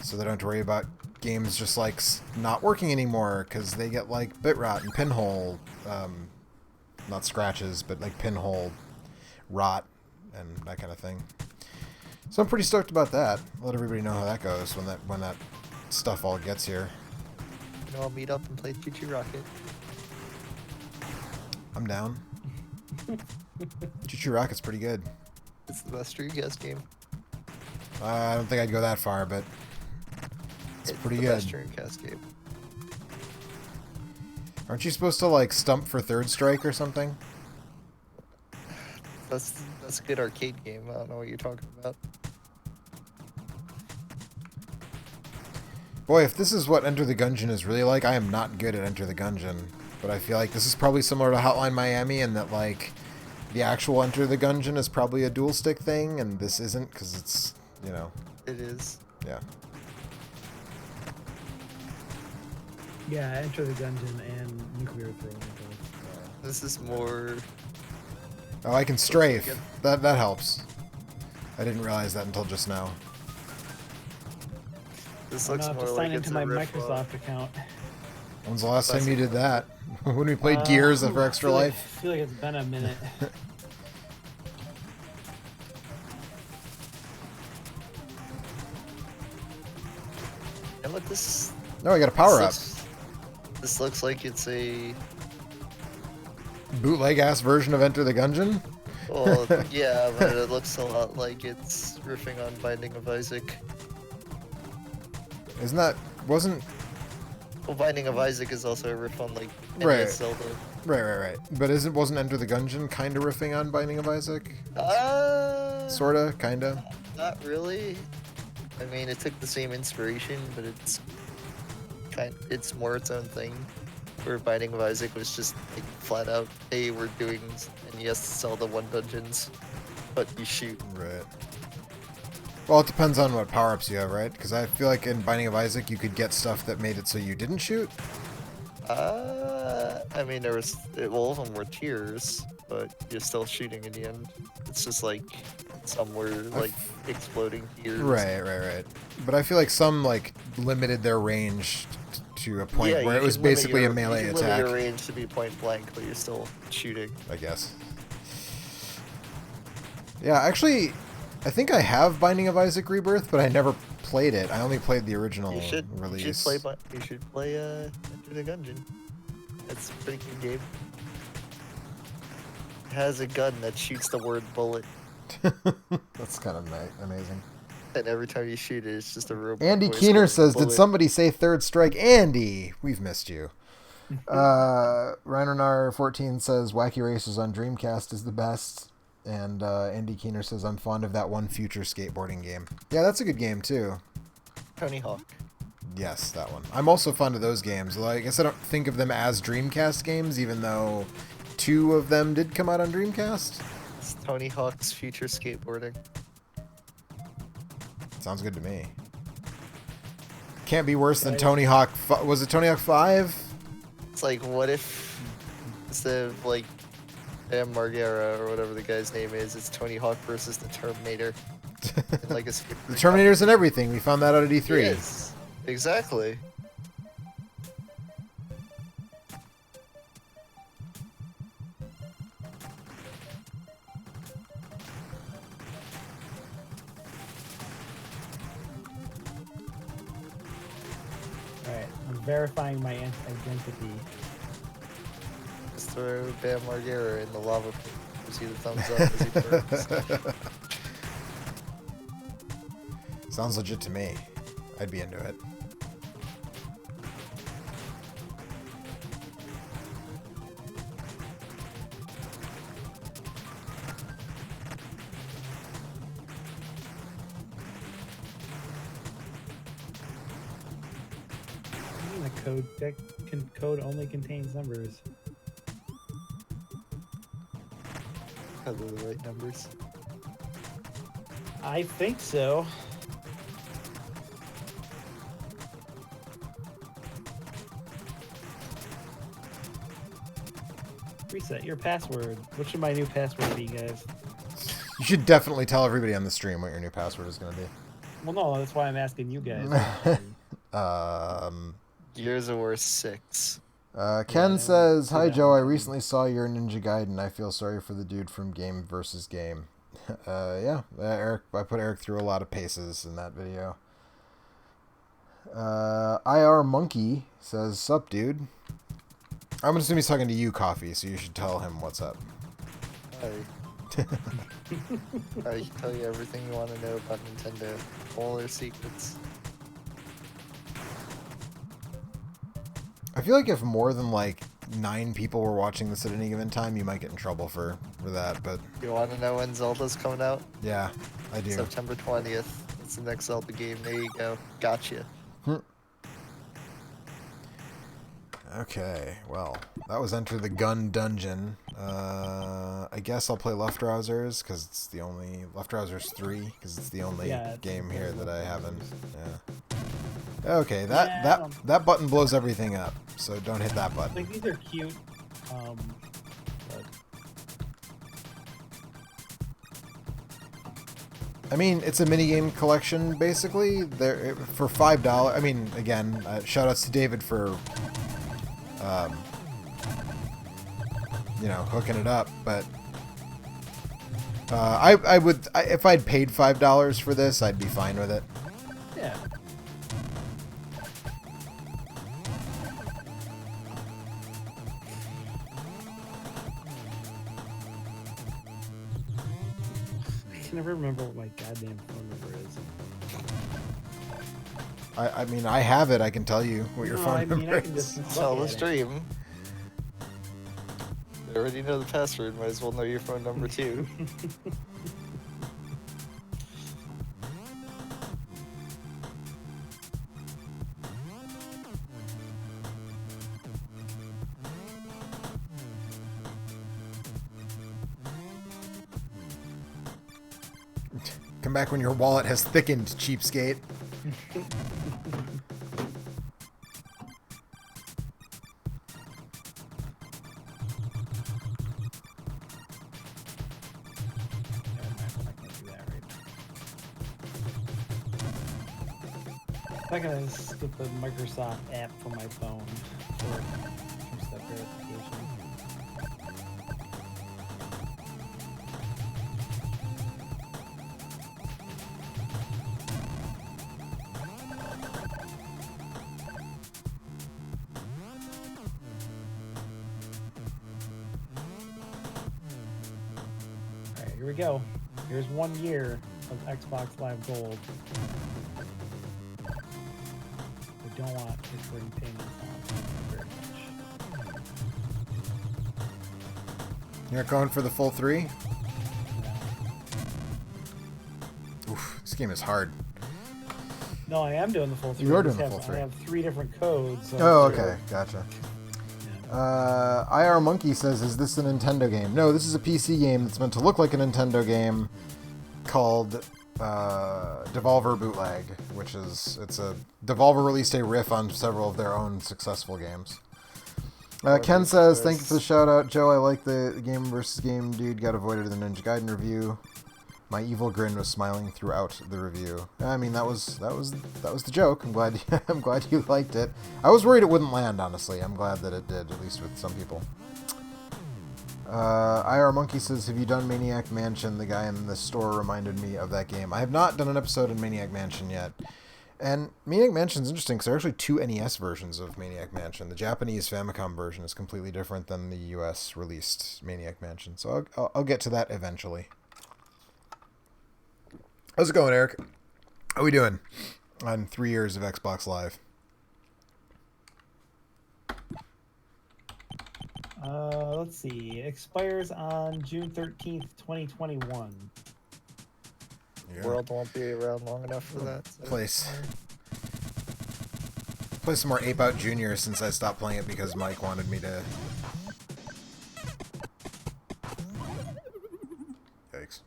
so they don't have to worry about games just like not working anymore because they get like bit rot and pinhole, not scratches, but like pinhole rot and that kind of thing. So I'm pretty stoked about that. I'll let everybody know how that goes when that stuff all gets here. I'll meet up and play Choo-Choo Rocket. I'm down. Choo-Choo Rocket's pretty good. It's the best Dreamcast game. I don't think I'd go that far, but it's pretty the good. Best Dreamcast game. Aren't you supposed to like stump for Third Strike or something? That's a good arcade game. I don't know what you're talking about. Boy, if this is what Enter the Gungeon is really like, I am not good at Enter the Gungeon. But I feel like this is probably similar to Hotline Miami in that, like, the actual Enter the Gungeon is probably a dual stick thing, and this isn't because it's, you know. It is. Yeah. Yeah, Enter the Gungeon and Nuclear Throne. This is more. Oh, I can strafe. That helps. I didn't realize that until just now. This I'm looks gonna have more to like sign it's into a my riff off. Microsoft account. When's the last time you did that? When we played Gears for Extra Life? I feel like it's been a minute. And look, this. No, I got a power up. This looks like it's a. Bootleg ass version of Enter the Gungeon? Well, yeah, but it looks a lot like it's riffing on Binding of Isaac. Isn't that wasn't Well, Binding of Isaac is also a riff on like Right. NES Zelda. right. But wasn't Enter the Gungeon kind of riffing on Binding of Isaac? Sorta, kinda. Not really. I mean, it took the same inspiration, but it's more its own thing. Where Binding of Isaac was just like flat out, hey, we're doing NES Zelda 1 dungeons, but you shoot. Right. Well, it depends on what power-ups you have, right? Because I feel like in Binding of Isaac, you could get stuff that made it so you didn't shoot. I mean, all of them were tiers, but you're still shooting in the end. It's just like some were like exploding tiers. Right. But I feel like some like limited their range to a point Yeah, where you it was can limit basically a your- melee you can limit attack. your range to be point blank, but you're still shooting. I guess. Yeah, actually, I think I have Binding of Isaac Rebirth, but I never played it. I only played the original release. You should play Enter the Gungeon. It's a pretty good game. It has a gun that shoots the word bullet, That's kind of amazing. and every time you shoot it, it's just a robot. Andy voice Keener going, says, "Bullet." "Did somebody say Third Strike?" Andy, we've missed you. Reinernar14 says, "Wacky Racers on Dreamcast is the best." And Andy Keener says, "I'm fond of that one future skateboarding game." Yeah, that's a good game too. Tony Hawk. Yes, that one. I'm also fond of those games. Like, I guess I don't think of them as Dreamcast games, even though 2 of them did come out on Dreamcast. It's Tony Hawk's future skateboarding. Sounds good to me. Can't be worse than Tony Hawk. Was it Tony Hawk 5? It's like, what if instead of like Bam Margera or whatever the guy's name is, it's Tony Hawk versus the Terminator. In like a The skateboarding Terminators and everything. We found that out at E3. Yes, exactly. Alright, I'm verifying my identity. Just throw Bam Margera in the lava pit. You see the thumbs up as he burns. Sounds legit to me. I'd be into it. The code only contains numbers. Are they the right numbers? I think so. Reset your password. What should my new password be, guys? You should definitely tell everybody on the stream what your new password is going to be. Well, no, that's why I'm asking you guys. Gears of War 6. Ken Yeah, says, do "Hi that Joe, one I too. recently saw your Ninja Gaiden. I feel sorry for the dude from Game versus Game." Yeah, Eric. I put Eric through a lot of paces in that video. IR Monkey says, "Sup, dude." I'm gonna assume he's talking to you, Coffee. So you should tell him what's up. I can tell you everything you want to know about Nintendo. All their secrets. I feel like if more than like 9 people were watching this at any given time, you might get in trouble for that. But You want to know when Zelda's coming out? yeah, I do. September 20th. It's the next Zelda game. There you go. Gotcha. Okay, well, that was Enter the Gun Dungeon. I guess I'll play Left Trousers because it's the only Left Trousers 3 because it's the only Yeah, game here that I haven't. Yeah. Okay, Yeah, that button blows everything up, so don't hit that button. Like, these are cute. But I mean, it's a minigame collection basically. There for $5. I mean, again, shoutouts to David for hooking it up, but I would if I'd paid $5 for this, I'd be fine with it. yeah. I can never remember what my goddamn phone number is. I mean, I have it. I can tell you what your No, phone I mean, number I can is. just Tell look the at it. stream. They already know the password. Might as well know your phone number too. Come back when your wallet has thickened, cheapskate. I gotta get the Microsoft app for my phone for two-step verification. All right, here we go. Here's 1 year of Xbox Live Gold. We don't want recurring payments on very much. You're not going for the full 3? Yeah. Oof, this game is hard. No, I am doing the full 3. You are I just doing the have- full 3. I have 3 different codes. So Oh, okay, gotcha. Yeah. IR Monkey says, "Is this a Nintendo game?" No, this is a PC game that's meant to look like a Nintendo game called Devolver Bootleg, which is Devolver released a riff on several of their own successful games. Ken says, "Thank you for the shout out, Joe. I like the game versus game dude got avoided in the Ninja Gaiden review. My evil grin was smiling throughout the review." I mean, that was the joke. I'm glad I'm glad you liked it. I was worried it wouldn't land, honestly. I'm glad that it did, at least with some people. IR Monkey says, "Have you done Maniac Mansion? The guy in the store reminded me of that game." I have not done an episode in Maniac Mansion yet. And Maniac Mansion's interesting because there are actually 2 NES versions of Maniac Mansion. The Japanese Famicom version is completely different than the US released Maniac Mansion. So I'll get to that eventually. How's it going, Eric? How are we doing on 3 years of Xbox Live? Let's see. Expires on June 13th, 2021. Yeah. World won't be around long enough for that. So. Play some more Ape Out Jr. since I stopped playing it because Mike wanted me to. Yikes.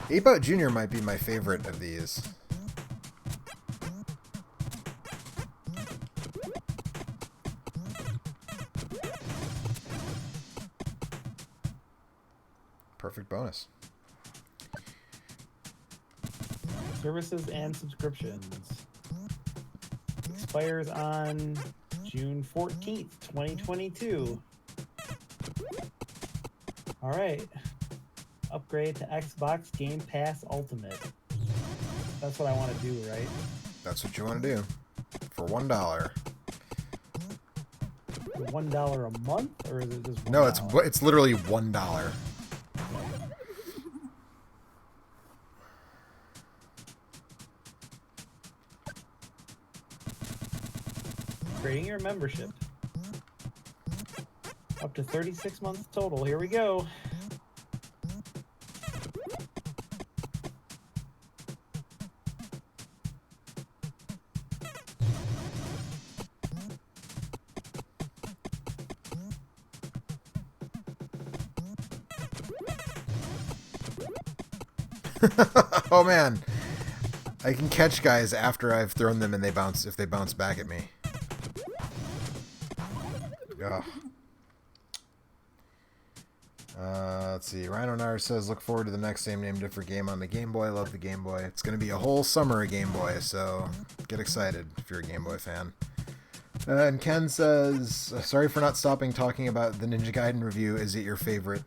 Ape Out Jr. might be my favorite of these. Perfect bonus. Services and subscriptions. Expires on June 14th, 2022. All right. Upgrade to Xbox Game Pass Ultimate. That's what I want to do, right? That's what you want to do. For $1. $1 a month, or is it just $1? No, it's literally $1. Creating your membership. Up to 36 months total. Here we go. Oh man, I can catch guys after I've thrown them and if they bounce back at me. Ugh. Let's see. Rhino Nar says, look forward to the next same name, different game on the Game Boy. Love the Game Boy. It's going to be a whole summer of Game Boy, so get excited if you're a Game Boy fan. And Ken says, sorry for not stopping talking about the Ninja Gaiden review. Is it your favorite,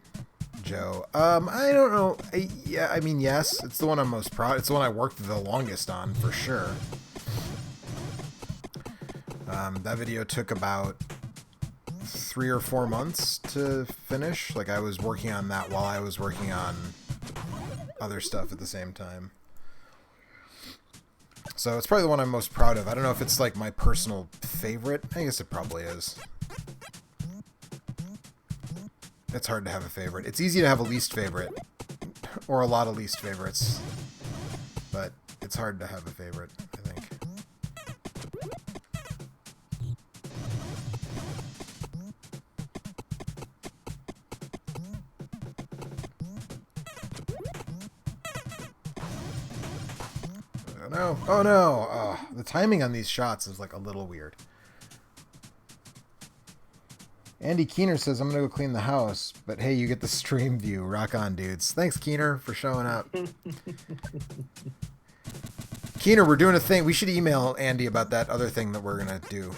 Joe? I don't know. I mean, yes. It's the one I'm most proud. It's the one I worked the longest on, for sure. That video took about 3 or 4 months to finish. Like, I was working on that while I was working on other stuff at the same time. So it's probably the one I'm most proud of. I don't know if it's like my personal favorite. I guess it probably is. It's hard to have a favorite. It's easy to have a least favorite. Or a lot of least favorites. But it's hard to have a favorite, I think. No. Oh no! Oh, the timing on these shots is like a little weird. Andy Keener says, I'm gonna go clean the house, but hey, you get the stream view. Rock on, dudes. Thanks, Keener, for showing up. Keener, we're doing a thing. We should email Andy about that other thing that we're gonna do.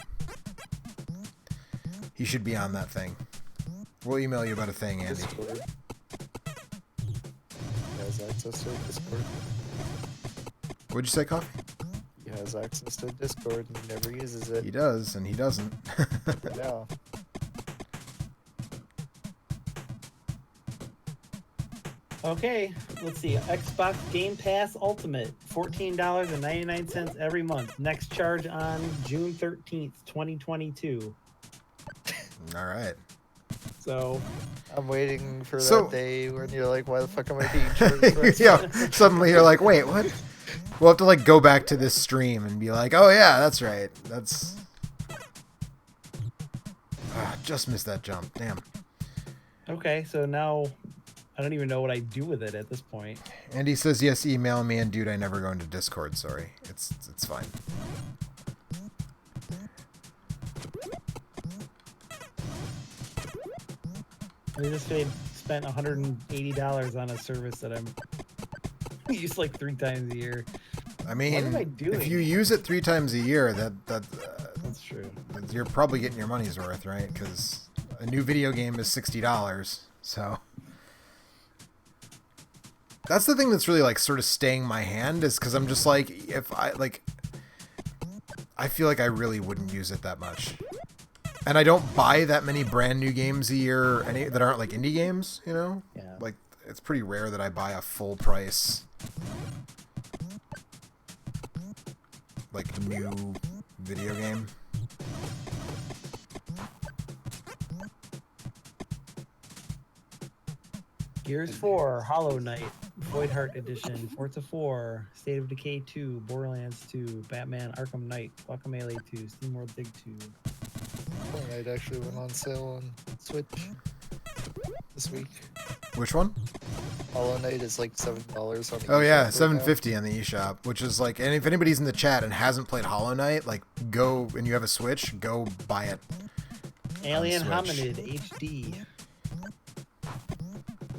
He should be on that thing. We'll email you about a thing, Andy. Discord. He has access to Discord. What'd you say, Coffee? He has access to Discord and he never uses it. He does, and he doesn't. Yeah. Okay, let's see. Xbox Game Pass Ultimate, $14.99 every month. Next charge on June 13th, 2022. All right. So I'm waiting for So- that day when you're like, why the fuck am I being charged for this? Yeah, suddenly you're like, wait, what? We'll have to like go back to this stream and be like, oh yeah, that's right. That's just missed that jump. Damn. okay, so now I don't even know what I do with it at this point. Andy says yes, email me, and dude, I never go into Discord. Sorry, it's fine. I just spent $180 on a service that I'm use like 3 times a year. I mean, What am I doing? if you use it 3 times a year, That's true. you're probably getting your money's worth, right? Because a new video game is $60, so that's the thing that's really like sort of staying my hand, is because I'm just like, if I feel like I really wouldn't use it that much, and I don't buy that many brand new games a year, that aren't like indie games, you know? Yeah. Like, it's pretty rare that I buy a full price, like, new video game. Gears 4, Hollow Knight, Void Heart Edition, Forza 4, State of Decay 2, Borderlands 2, Batman Arkham Knight, Guacamelee 2, SteamWorld Dig 2. Fortnite actually went on sale on Switch. this week. Which one? Hollow Knight is like $7 on the Oh yeah, eShop right now. $7.50 on the eShop, which is like, and if anybody's in the chat and hasn't played Hollow Knight, like go and you have a Switch, go buy it. Alien Switch. Hominid HD.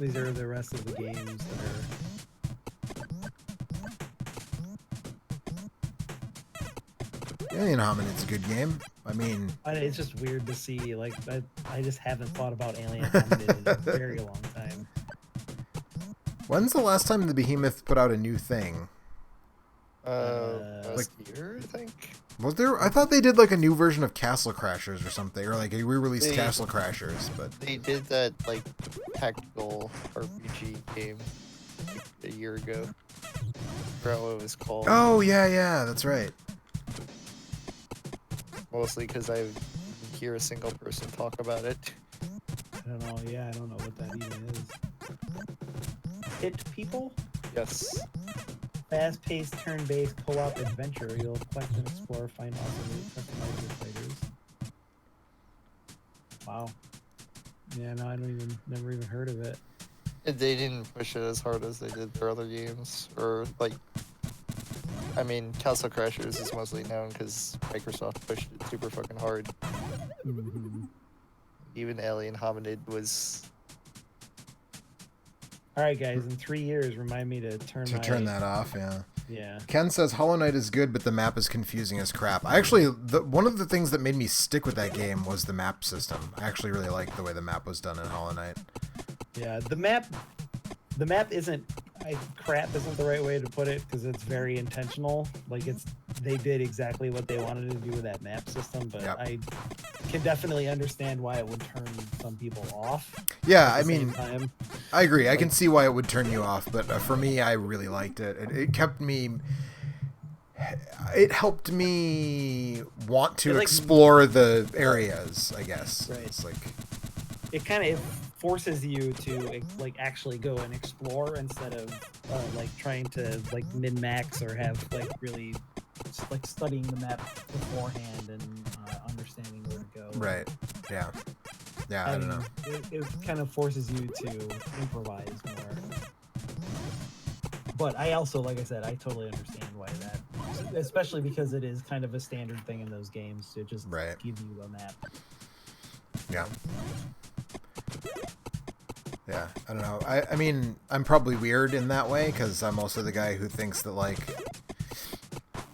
These are the rest of the games that are. Alien Hominid's a good game. I mean, It's just weird to see. Like, I just haven't thought about Alien Hominid in a very long time. when's the last time the Behemoth put out a new thing? Last year, I think. Was there? I thought they did like a new version of Castle Crashers or something, or like a re-released They- Castle Crashers. But They did that like tactical RPG game like, a year ago. I forgot what it was called. oh yeah, that's right. Mostly because I didn't hear a single person talk about it. I don't know. Yeah, I don't know what that even is. Hit People? Yes. Fast-paced, turn-based co-op adventure. You'll collect and explore, find awesome loot, customize your fighters. Wow. Yeah, no, never even heard of it. They didn't push it as hard as they did their other games, or like. I mean, Castle Crashers is mostly known because Microsoft pushed it super fucking hard. Mm-hmm. Even Alien Hominid was. All right, guys. In 3 years, remind me to turn Turn that off. Yeah. Yeah. Ken says Hollow Knight is good, but the map is confusing as crap. I actually, one of the things that made me stick with that game was the map system. I actually really liked the way the map was done in Hollow Knight. Yeah. The map isn't. Crap isn't the right way to put it because it's very intentional. Like they did exactly what they wanted to do with that map system, but Yep. I can definitely understand why it would turn some people off. Yeah, I at the same mean, time. I agree. I can see why it would turn you off, but for me, I really liked it. It kept me. It helped me want to It, like, explore the areas. I guess. Right. It's like. It kind of forces you to like actually go and explore instead of like trying to like min-max or have like really like studying the map beforehand and understanding where to go. Right. Yeah. Yeah. I don't know. It kind of forces you to improvise more. But I also, like I said, I totally understand why that, especially because it is kind of a standard thing in those games to just Right. give you a map. Yeah. Yeah, I don't know. I mean, I'm probably weird in that way because I'm also the guy who thinks that like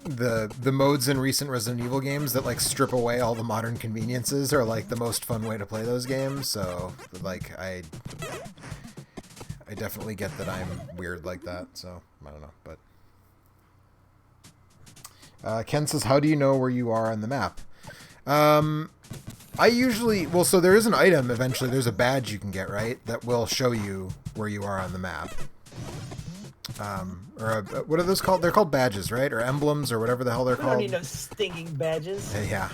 the modes in recent Resident Evil games that like strip away all the modern conveniences are like the most fun way to play those games. So like I definitely get that I'm weird like that. So I don't know, but Ken says, "How do you know where you are on the map?" I usually, well, so there is an item eventually, there's a badge you can get, right, that will show you where you are on the map. What are those called? They're called badges, right? Or emblems, or whatever the hell they're We don't called. need no stinking badges. Yeah.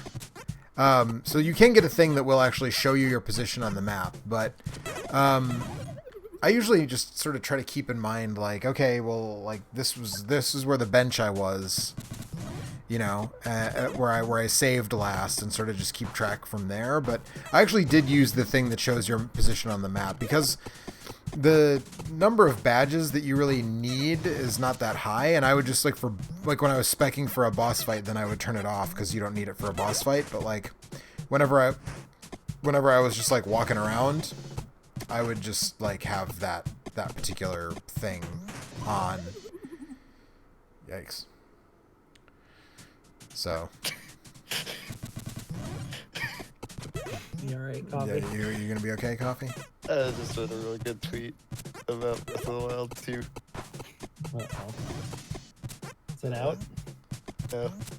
So you can get a thing that will actually show you your position on the map, but I usually just sort of try to keep in mind, like, okay, well, like this is where the bench I was, you know, where I saved last, and sort of just keep track from there. But I actually did use the thing that shows your position on the map because the number of badges that you really need is not that high, and I would just like when I was specking for a boss fight, then I would turn it off because you don't need it for a boss fight. But like whenever I was just like walking around, I would just like have that particular thing on. Yikes. So. You all right, Coffee? Yeah, you're gonna be okay, Coffee? I just read a really good tweet about Breath of the Wild 2. Uh-oh. Is it out?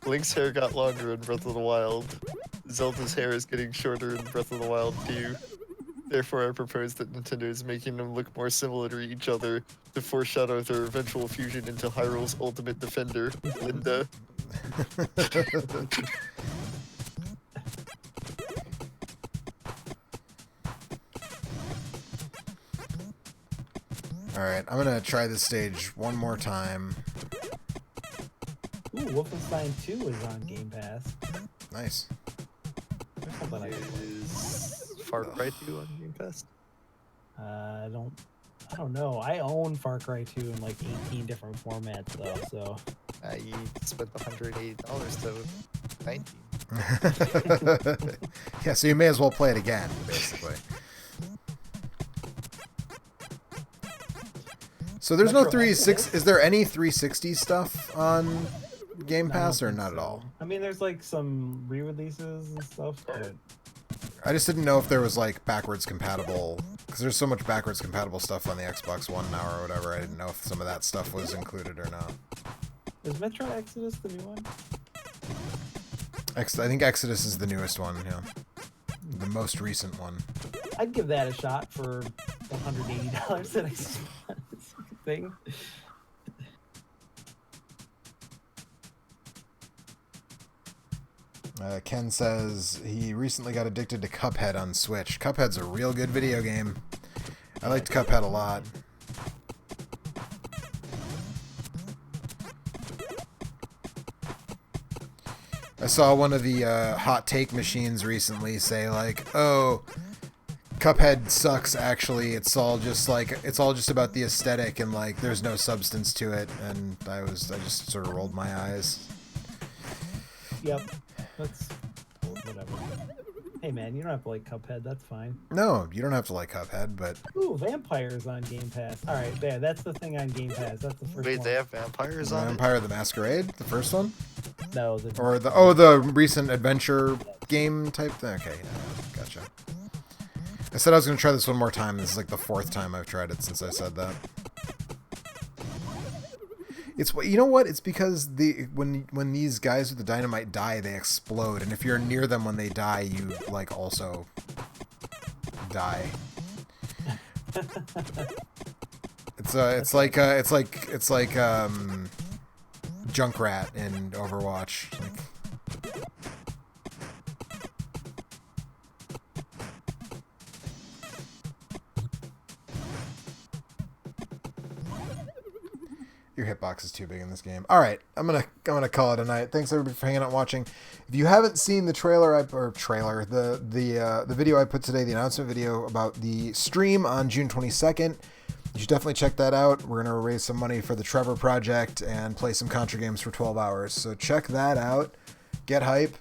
Link's hair got longer in Breath of the Wild. Zelda's hair is getting shorter in Breath of the Wild 2. Therefore, I propose that Nintendo is making them look more similar to each other to foreshadow their eventual fusion into Hyrule's ultimate defender, Linda. Alright, I'm gonna try this stage one more time. Ooh, Wolfenstein 2 is on Game Pass. Nice. There's something I can play. Is Far Cry 2 on Game Pass? I don't know. I own Far Cry 2 in like 18 different formats though, so You spent $180 to 19. Yeah, so you may as well play it again, basically. So there's no Metro 360. Exodus. Is there any 360 stuff on Game I don't Pass or think not so. at all? I mean, there's like some re-releases and stuff, but I just didn't know if there was like backwards compatible, because there's so much backwards compatible stuff on the Xbox One now or whatever. I didn't know if some of that stuff was included or not. is Metro Exodus the new one? I think Exodus is the newest one, yeah. The most recent one. I'd give that a shot for $180 that I spent on this thing. Ken says he recently got addicted to Cuphead on Switch. Cuphead's a real good video game. I liked Cuphead a lot. I saw one of the hot take machines recently say like, "Oh, Cuphead sucks. Actually, it's all just about the aesthetic and like there's no substance to it." And I just sort of rolled my eyes. Yep. That's whatever. Hey man, you don't have to like Cuphead, that's fine. No, you don't have to like Cuphead, but Ooh, Vampires on Game Pass. Alright, there, that's the thing on Game Pass. That's the first Wait, one. they have vampires on it? Vampire the Masquerade, the first one, No, or the recent adventure game type thing. Okay, yeah, gotcha. I said I was gonna try this one more time. This is like the 4th time I've tried it since I said that. It's, you know what? It's because when these guys with the dynamite die, they explode, and if you're near them when they die, you like also die. It's like Junkrat in Overwatch. Like, your hitbox is too big in this game. All right, I'm gonna call it a night. Thanks everybody for hanging out and watching. If you haven't seen the the video I put today, the announcement video about the stream on June 22nd, you should definitely check that out. We're gonna raise some money for the Trevor Project and play some Contra games for 12 hours. So check that out. Get hype,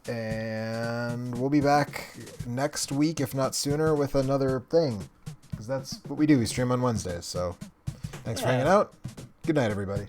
and we'll be back next week, if not sooner, with another thing, because that's what we do. We stream on Wednesdays. So. Thanks for hanging out. Good night, everybody.